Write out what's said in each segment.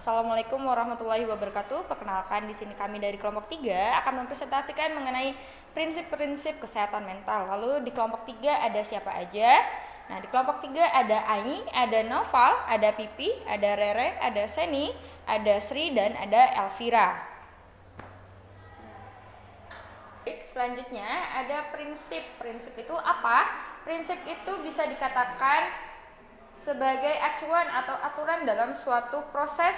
Assalamualaikum warahmatullahi wabarakatuh. Perkenalkan, di sini kami dari kelompok 3 akan mempresentasikan mengenai prinsip-prinsip kesehatan mental. Lalu di kelompok 3 ada siapa aja? Nah, di kelompok 3 ada Ai, ada Noval, ada Pipi, ada Rere, ada Seni, ada Sri, dan ada Elvira. Selanjutnya ada prinsip. Prinsip itu apa? Prinsip itu bisa dikatakan sebagai acuan atau aturan dalam suatu proses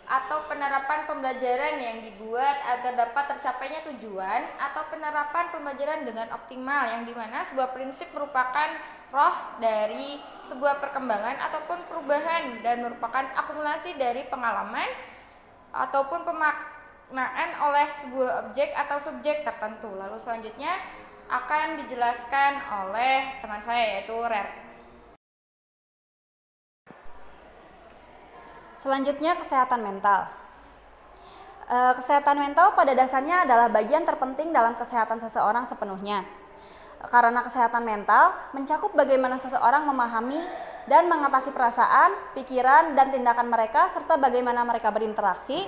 atau penerapan pembelajaran yang dibuat agar dapat tercapainya tujuan atau penerapan pembelajaran dengan optimal, yang dimana sebuah prinsip merupakan roh dari sebuah perkembangan ataupun perubahan dan merupakan akumulasi dari pengalaman ataupun pemaknaan oleh sebuah objek atau subjek tertentu. Lalu selanjutnya akan dijelaskan oleh teman saya, yaitu Rere. Selanjutnya, kesehatan mental. Kesehatan mental pada dasarnya adalah bagian terpenting dalam kesehatan seseorang sepenuhnya. Karena kesehatan mental mencakup bagaimana seseorang memahami dan mengatasi perasaan, pikiran, dan tindakan mereka, serta bagaimana mereka berinteraksi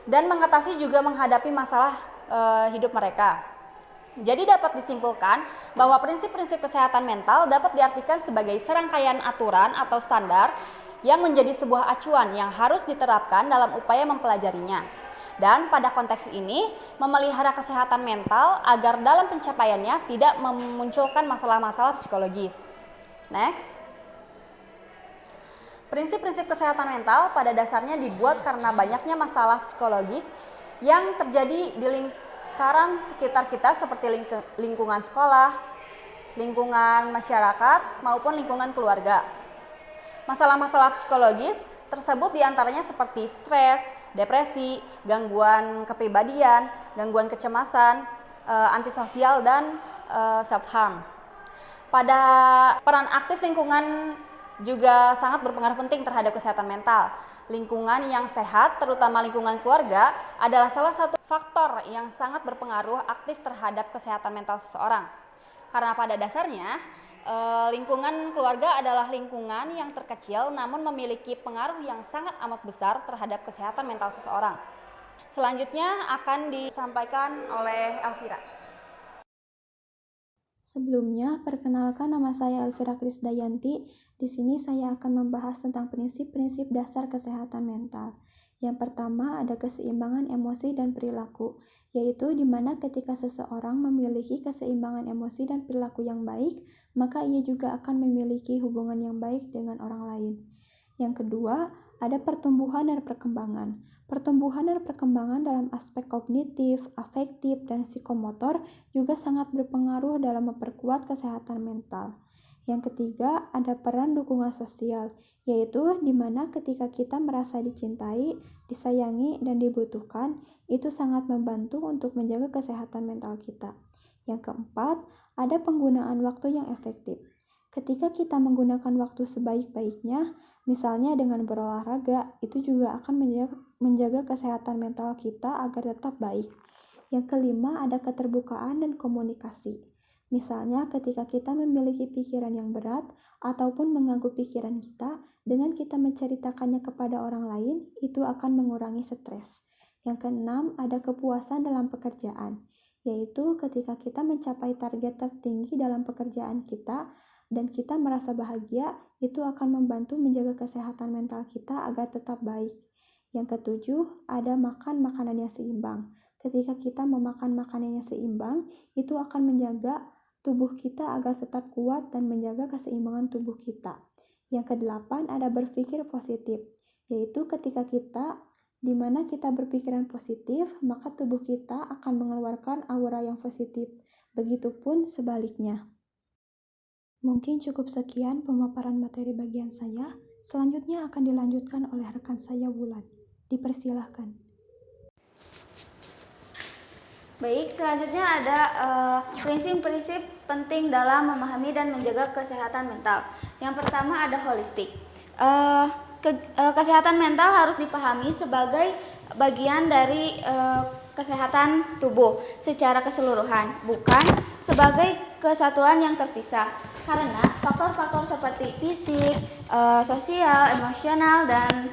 dan mengatasi juga menghadapi masalah hidup mereka. Jadi dapat disimpulkan bahwa prinsip-prinsip kesehatan mental dapat diartikan sebagai serangkaian aturan atau standar yang menjadi sebuah acuan yang harus diterapkan dalam upaya mempelajarinya. Dan pada konteks ini, memelihara kesehatan mental agar dalam pencapaiannya tidak memunculkan masalah-masalah psikologis. Next. Prinsip-prinsip kesehatan mental pada dasarnya dibuat karena banyaknya masalah psikologis yang terjadi di lingkaran sekitar kita seperti lingkungan sekolah, lingkungan masyarakat, maupun lingkungan keluarga. Masalah-masalah psikologis tersebut diantaranya seperti stres, depresi, gangguan kepribadian, gangguan kecemasan, antisosial, dan self-harm. Pada peran aktif lingkungan juga sangat berpengaruh penting terhadap kesehatan mental. Lingkungan yang sehat, terutama lingkungan keluarga, adalah salah satu faktor yang sangat berpengaruh aktif terhadap kesehatan mental seseorang. Karena pada dasarnya, lingkungan keluarga adalah lingkungan yang terkecil namun memiliki pengaruh yang sangat amat besar terhadap kesehatan mental seseorang. Selanjutnya akan disampaikan oleh Elvira. Sebelumnya, perkenalkan, nama saya Elvira Krisdayanti. Di sini saya akan membahas tentang prinsip-prinsip dasar kesehatan mental. Yang pertama ada keseimbangan emosi dan perilaku, yaitu di mana ketika seseorang memiliki keseimbangan emosi dan perilaku yang baik, maka ia juga akan memiliki hubungan yang baik dengan orang lain. Yang kedua, ada pertumbuhan dan perkembangan. Pertumbuhan dan perkembangan dalam aspek kognitif, afektif, dan psikomotor juga sangat berpengaruh dalam memperkuat kesehatan mental. Yang ketiga, ada peran dukungan sosial, yaitu di mana ketika kita merasa dicintai, disayangi, dan dibutuhkan, itu sangat membantu untuk menjaga kesehatan mental kita. Yang keempat, ada penggunaan waktu yang efektif. Ketika kita menggunakan waktu sebaik-baiknya, misalnya dengan berolahraga, itu juga akan menjaga kesehatan mental kita agar tetap baik. Yang kelima, ada keterbukaan dan komunikasi. Misalnya ketika kita memiliki pikiran yang berat ataupun mengganggu pikiran kita, dengan kita menceritakannya kepada orang lain, itu akan mengurangi stres. Yang keenam, ada kepuasan dalam pekerjaan, yaitu ketika kita mencapai target tertinggi dalam pekerjaan kita dan kita merasa bahagia, itu akan membantu menjaga kesehatan mental kita agar tetap baik. Yang ketujuh, ada makan makanan yang seimbang. Ketika kita memakan makanan yang seimbang, itu akan menjaga tubuh kita agar tetap kuat dan menjaga keseimbangan tubuh kita. Yang kedelapan, ada berpikir positif, yaitu ketika kita di mana kita berpikiran positif, maka tubuh kita akan mengeluarkan aura yang positif. Begitupun sebaliknya. Mungkin cukup sekian pemaparan materi bagian saya. Selanjutnya akan dilanjutkan oleh rekan saya Wulan. Dipersilahkan. Baik, selanjutnya ada prinsip-prinsip penting dalam memahami dan menjaga kesehatan mental. Yang pertama ada holistik. Kesehatan mental harus dipahami sebagai bagian dari kesehatan tubuh secara keseluruhan, bukan sebagai kesatuan yang terpisah. Karena faktor-faktor seperti fisik, sosial, emosional, dan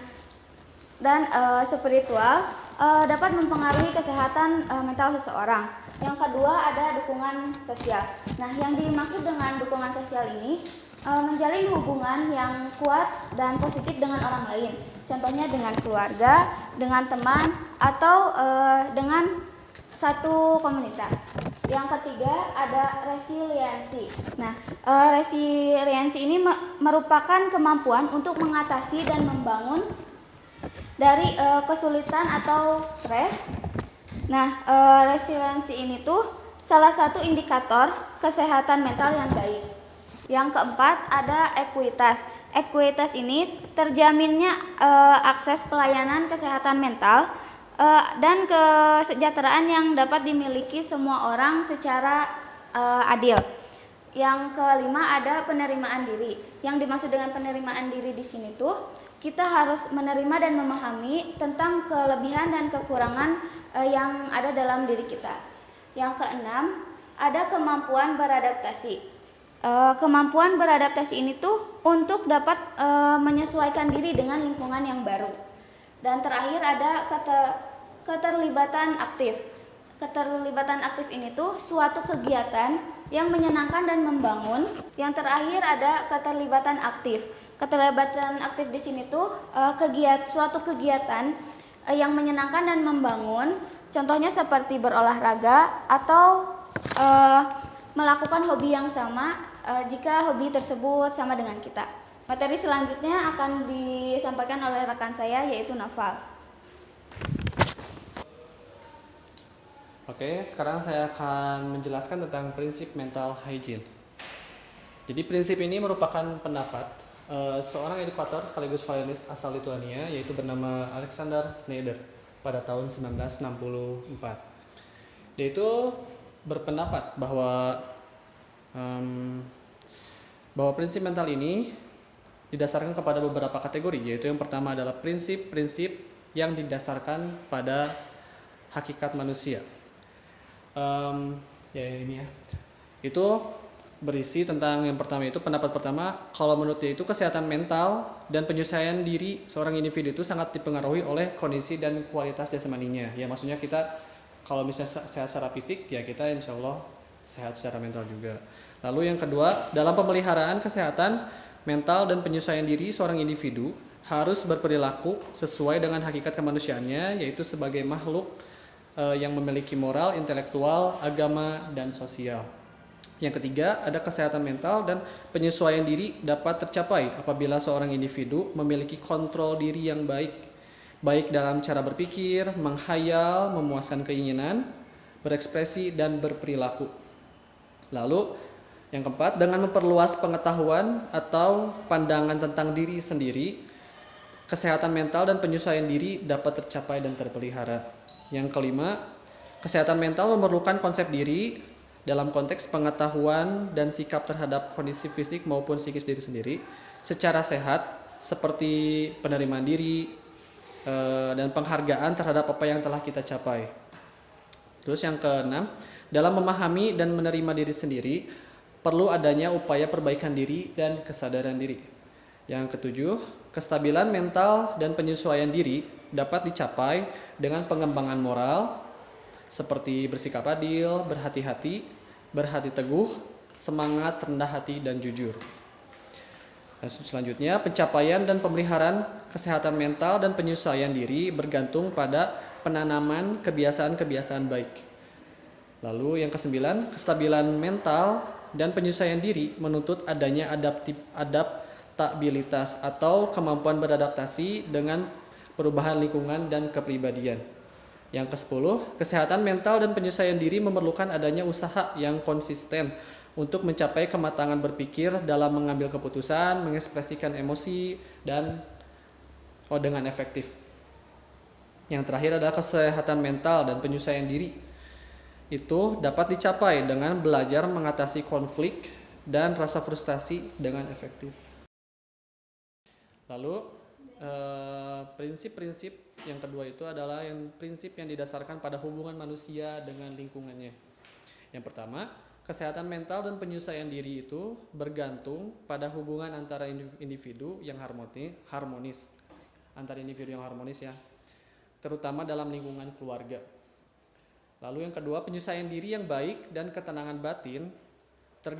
dan spiritual dapat mempengaruhi kesehatan mental seseorang. Yang kedua ada dukungan sosial. Nah, yang dimaksud dengan dukungan sosial ini menjalin hubungan yang kuat dan positif dengan orang lain. Contohnya dengan keluarga, dengan teman, atau dengan satu komunitas. Yang ketiga ada resiliensi. Nah, resiliensi ini merupakan kemampuan untuk mengatasi dan membangun dari kesulitan atau stres. Nah, resiliensi ini tuh salah satu indikator kesehatan mental yang baik. Yang keempat ada ekuitas. Ekuitas ini terjaminnya akses pelayanan kesehatan mental dan kesejahteraan yang dapat dimiliki semua orang secara adil. Yang kelima ada penerimaan diri. Yang dimaksud dengan penerimaan diri di sini tuh kita harus menerima dan memahami tentang kelebihan dan kekurangan yang ada dalam diri kita. Yang keenam ada kemampuan beradaptasi. Kemampuan beradaptasi ini tuh untuk dapat menyesuaikan diri dengan lingkungan yang baru. Dan terakhir ada keterlibatan aktif. Keterlibatan aktif ini tuh suatu kegiatan yang menyenangkan dan membangun. Yang terakhir ada keterlibatan aktif. Keterlibatan aktif di sini tuh suatu kegiatan yang menyenangkan dan membangun. Contohnya seperti berolahraga atau melakukan hobi yang sama jika hobi tersebut sama dengan kita. Materi selanjutnya akan disampaikan oleh rekan saya yaitu Nafal. Oke, sekarang saya akan menjelaskan tentang prinsip mental hygiene. Jadi prinsip ini merupakan pendapat seorang edukator sekaligus violinis asal Lituania yaitu bernama Alexander Schneider pada tahun 1964. Dia itu berpendapat bahwa prinsip mental ini didasarkan kepada beberapa kategori, yaitu yang pertama adalah prinsip-prinsip yang didasarkan pada hakikat manusia. Itu berisi tentang yang pertama itu pendapat pertama, kalau menurut dia itu kesehatan mental dan penyelesaian diri seorang individu itu sangat dipengaruhi oleh kondisi dan kualitas jasmaninya. Ya maksudnya kita kalau misalnya sehat secara fisik ya kita insya Allah sehat secara mental juga. Lalu yang kedua, dalam pemeliharaan kesehatan mental dan penyesuaian diri seorang individu harus berperilaku sesuai dengan hakikat kemanusiaannya, yaitu sebagai makhluk yang memiliki moral, intelektual, agama, dan sosial. Yang ketiga, ada kesehatan mental dan penyesuaian diri dapat tercapai apabila seorang individu memiliki kontrol diri yang baik dalam cara berpikir, menghayal, memuaskan keinginan, berekspresi, dan berperilaku. Lalu, yang keempat, dengan memperluas pengetahuan atau pandangan tentang diri sendiri, kesehatan mental dan penyesuaian diri dapat tercapai dan terpelihara. Yang kelima, kesehatan mental memerlukan konsep diri dalam konteks pengetahuan dan sikap terhadap kondisi fisik maupun psikis diri sendiri secara sehat, seperti penerimaan diri dan penghargaan terhadap apa yang telah kita capai. Terus yang keenam, dalam memahami dan menerima diri sendiri perlu adanya upaya perbaikan diri dan kesadaran diri. Yang ketujuh, kestabilan mental dan penyesuaian diri dapat dicapai dengan pengembangan moral seperti bersikap adil, berhati-hati, berhati teguh, semangat, rendah hati, dan jujur. Dan selanjutnya, pencapaian dan pemeliharaan kesehatan mental dan penyesuaian diri bergantung pada penanaman kebiasaan-kebiasaan baik. Lalu yang kesembilan, kestabilan mental dan penyesuaian diri menuntut adanya adaptabilitas atau kemampuan beradaptasi dengan perubahan lingkungan dan kepribadian. Yang ke-10, kesehatan mental dan penyesuaian diri memerlukan adanya usaha yang konsisten untuk mencapai kematangan berpikir dalam mengambil keputusan, mengekspresikan emosi, dan dengan efektif. Yang terakhir adalah kesehatan mental dan penyesuaian diri. Itu dapat dicapai dengan belajar mengatasi konflik dan rasa frustasi dengan efektif. Lalu, prinsip-prinsip yang kedua itu adalah prinsip yang didasarkan pada hubungan manusia dengan lingkungannya. Yang pertama, kesehatan mental dan penyesuaian diri itu bergantung pada hubungan antara individu yang harmonis. antar individu yang harmonis ya, terutama dalam lingkungan keluarga. Lalu yang kedua, penyelesaian diri yang baik dan ketenangan batin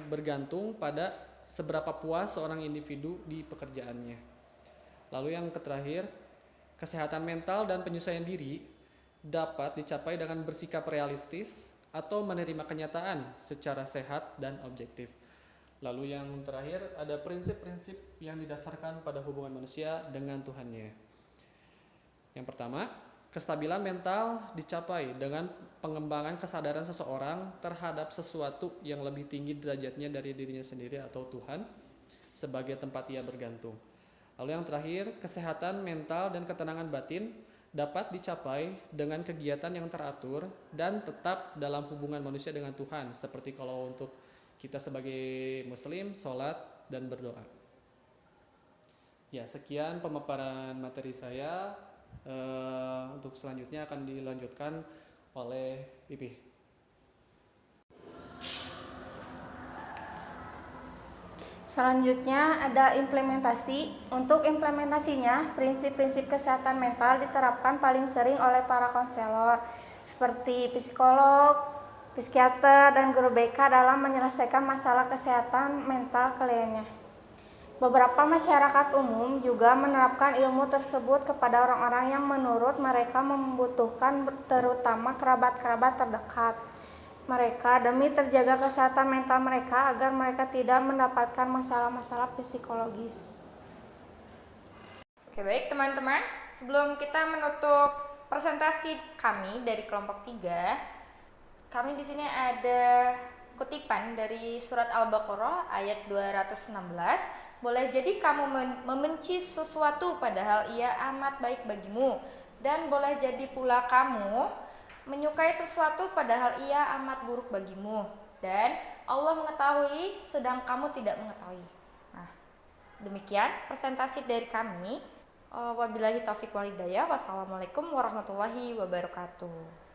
bergantung pada seberapa puas seorang individu di pekerjaannya. Lalu yang terakhir, kesehatan mental dan penyesuaian diri dapat dicapai dengan bersikap realistis atau menerima kenyataan secara sehat dan objektif. Lalu yang terakhir, ada prinsip-prinsip yang didasarkan pada hubungan manusia dengan Tuhannya. Yang pertama, kestabilan mental dicapai dengan pengembangan kesadaran seseorang terhadap sesuatu yang lebih tinggi derajatnya dari dirinya sendiri atau Tuhan sebagai tempat ia bergantung. Lalu yang terakhir, kesehatan mental dan ketenangan batin dapat dicapai dengan kegiatan yang teratur dan tetap dalam hubungan manusia dengan Tuhan, seperti kalau untuk kita sebagai muslim, sholat dan berdoa. Ya, sekian pemaparan materi saya. Untuk selanjutnya akan dilanjutkan oleh Pipih. Selanjutnya ada implementasi. Untuk implementasinya, prinsip-prinsip kesehatan mental diterapkan paling sering oleh para konselor seperti psikolog, psikiater, dan guru BK dalam menyelesaikan masalah kesehatan mental kliennya. Beberapa masyarakat umum juga menerapkan ilmu tersebut kepada orang-orang yang menurut mereka membutuhkan, terutama kerabat-kerabat terdekat mereka, demi terjaga kesehatan mental mereka agar mereka tidak mendapatkan masalah-masalah psikologis. Oke, baik teman-teman, sebelum kita menutup presentasi kami dari kelompok 3, kami di sini ada kutipan dari surat Al-Baqarah ayat 216. Boleh jadi kamu membenci sesuatu padahal ia amat baik bagimu, dan boleh jadi pula kamu menyukai sesuatu padahal ia amat buruk bagimu, dan Allah mengetahui sedang kamu tidak mengetahui. Nah, demikian presentasi dari kami. Wabillahi taufiq wal hidayah. Wassalamualaikum warahmatullahi wabarakatuh.